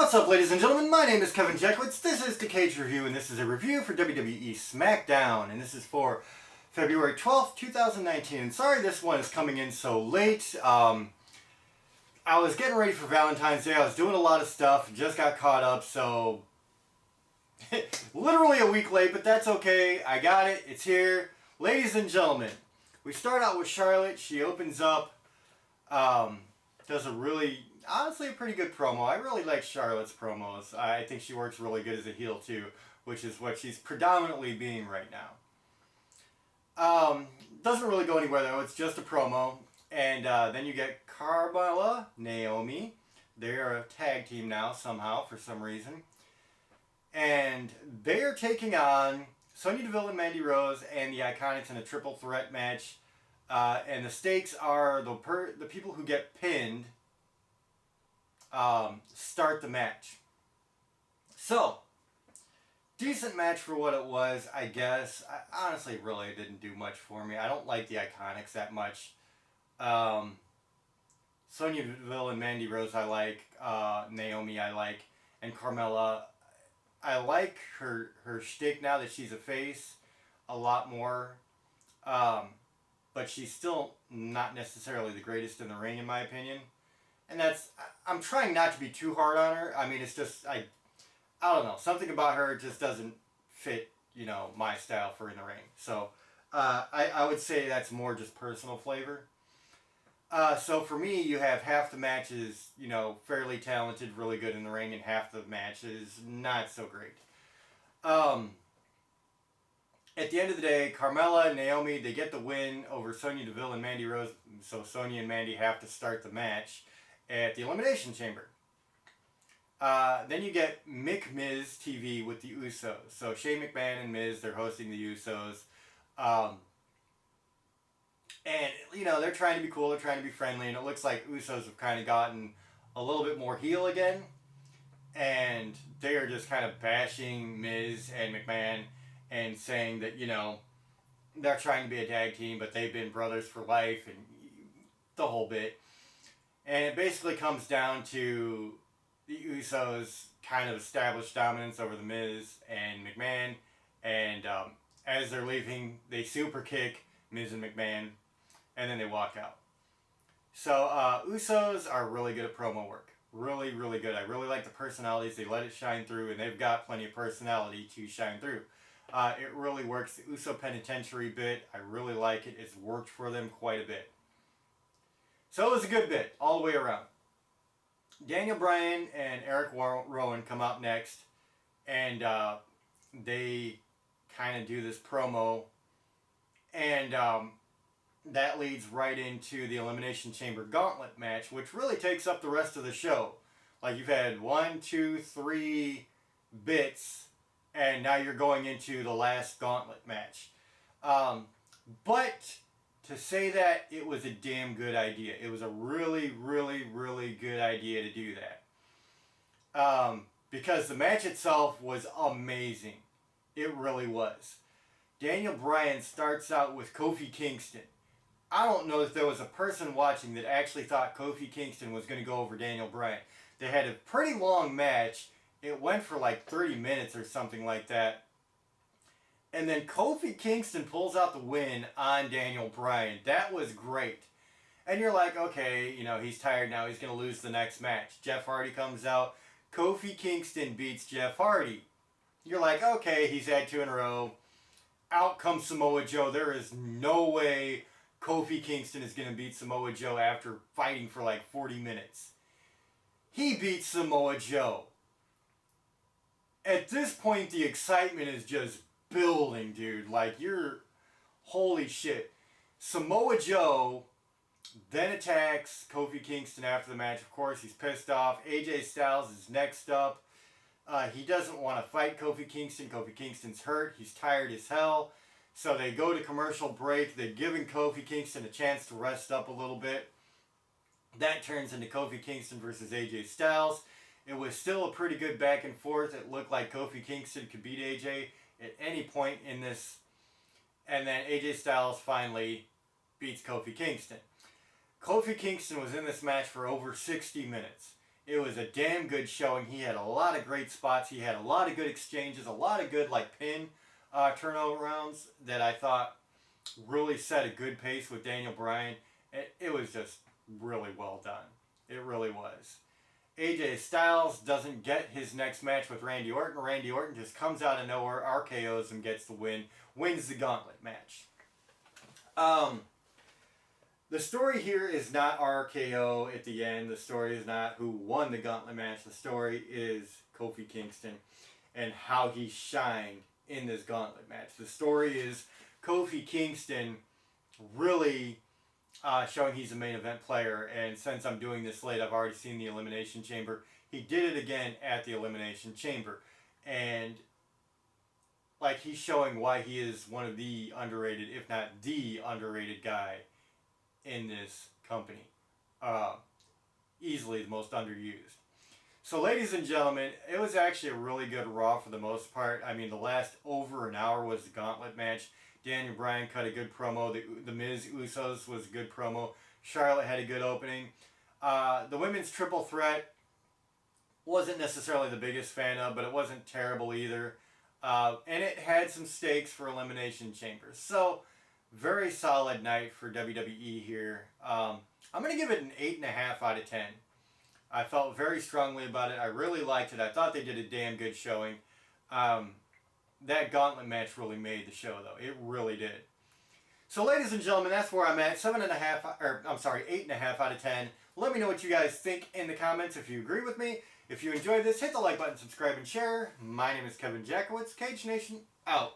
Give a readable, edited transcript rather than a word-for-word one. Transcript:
What's up, ladies and gentlemen? My name is Kevin Jackwitz. This is the Kaged Review, and this is a review for WWE SmackDown, and this is for February 12th, 2019. And sorry this one is coming in so late. I was getting ready for Valentine's Day. I was doing a lot of stuff, just got caught up, so literally a week late, but that's okay. I got it. It's here. Ladies and gentlemen, we start out with Charlotte. She opens up, does a really, honestly, a pretty good promo. I really like Charlotte's promos. I think she works really good as a heel too, which is what she's predominantly being right now. Doesn't really go anywhere though. It's just a promo. And then you get Carmella, Naomi. They're a tag team now somehow for some reason. And they are taking on Sonya Deville and Mandy Rose and the Iconics in a triple threat match. And the stakes are the people who get pinned start the match. So, decent match for what it was, I guess. Honestly, really didn't do much for me. I don't like the Iconics that much. Sonya Deville and Mandy Rose I like. Naomi I like. And Carmella, I like her shtick now that she's a face a lot more. But she's still not necessarily the greatest in the ring in my opinion. And I'm trying not to be too hard on her. I mean, it's just, I don't know. Something about her just doesn't fit, my style for in the ring. So, I would say that's more just personal flavor. So for me, you have half the matches, fairly talented, really good in the ring, and half the matches not so great. At the end of the day, Carmella and Naomi, they get the win over Sonya Deville and Mandy Rose. So Sonya and Mandy have to start the match at the Elimination Chamber. Then you get Miz TV with the Usos. So Shane McMahon and Miz, they're hosting the Usos. And, they're trying to be cool, they're trying to be friendly, and it looks like Usos have kind of gotten a little bit more heel again. And they are just kind of bashing Miz and McMahon and saying that, they're trying to be a tag team, but they've been brothers for life and the whole bit. And it basically comes down to the Usos kind of establish dominance over the Miz and McMahon. And as they're leaving, they super kick Miz and McMahon, and then they walk out. So Usos are really good at promo work. Really, really good. I really like the personalities. They let it shine through, and they've got plenty of personality to shine through. It really works. The Uso Penitentiary bit, I really like it. It's worked for them quite a bit. So it was a good bit, all the way around. Daniel Bryan and Eric Rowan come out next, and they kind of do this promo, and that leads right into the Elimination Chamber Gauntlet match, which really takes up the rest of the show. Like, you've had 1, 2, 3 bits, and now you're going into the last Gauntlet match. But to say that, it was a damn good idea. It was a really, really, really good idea to do that. Because the match itself was amazing. It really was. Daniel Bryan starts out with Kofi Kingston. I don't know if there was a person watching that actually thought Kofi Kingston was going to go over Daniel Bryan. They had a pretty long match. It went for like 30 minutes or something like that. And then Kofi Kingston pulls out the win on Daniel Bryan. That was great. And you're like, okay, he's tired now. He's going to lose the next match. Jeff Hardy comes out. Kofi Kingston beats Jeff Hardy. You're like, okay, he's had 2 in a row. Out comes Samoa Joe. There is no way Kofi Kingston is going to beat Samoa Joe after fighting for like 40 minutes. He beats Samoa Joe. At this point, the excitement is just building, dude. Like, holy shit. Samoa Joe then attacks Kofi Kingston after the match. Of course, he's pissed off. AJ Styles is next up. He doesn't want to fight Kofi Kingston. Kofi Kingston's hurt. He's tired as hell. So they go to commercial break. They're giving Kofi Kingston a chance to rest up a little bit. That turns into Kofi Kingston versus AJ Styles. It was still a pretty good back and forth. It looked like Kofi Kingston could beat AJ at any point in this. And then AJ Styles finally beats Kofi Kingston. Kofi Kingston was in this match for over 60 minutes. It was a damn good showing. He had a lot of great spots. He had a lot of good exchanges, a lot of good like pin turnover rounds that I thought really set a good pace with Daniel Bryan. It was just really well done. It really was. AJ Styles doesn't get his next match with Randy Orton. Randy Orton just comes out of nowhere, RKOs him, gets the win, wins the gauntlet match. The story here is not RKO at the end. The story is not who won the gauntlet match. The story is Kofi Kingston and how he shined in this gauntlet match. The story is Kofi Kingston really showing he's a main event player. And since I'm doing this late, I've already seen the Elimination Chamber. He did it again at the Elimination Chamber. And like he's showing why he is one of the underrated, if not the underrated guy in this company. Easily the most underused. So ladies and gentlemen, it was actually a really good Raw for the most part. I mean, the last over an hour was the gauntlet match. Daniel Bryan cut a good promo. The Miz Usos was a good promo. Charlotte had a good opening. The women's triple threat wasn't necessarily the biggest fan of, but it wasn't terrible either. And it had some stakes for Elimination Chambers. So, very solid night for WWE here. I'm going to give it an 8.5 out of 10. I felt very strongly about it. I really liked it. I thought they did a damn good showing. That gauntlet match really made the show, though. It really did. So, ladies and gentlemen, that's where I'm at. 8.5 out of 10. Let me know what you guys think in the comments if you agree with me. If you enjoyed this, hit the like button, subscribe, and share. My name is Kevin Jackowitz. Kaged Nation, out.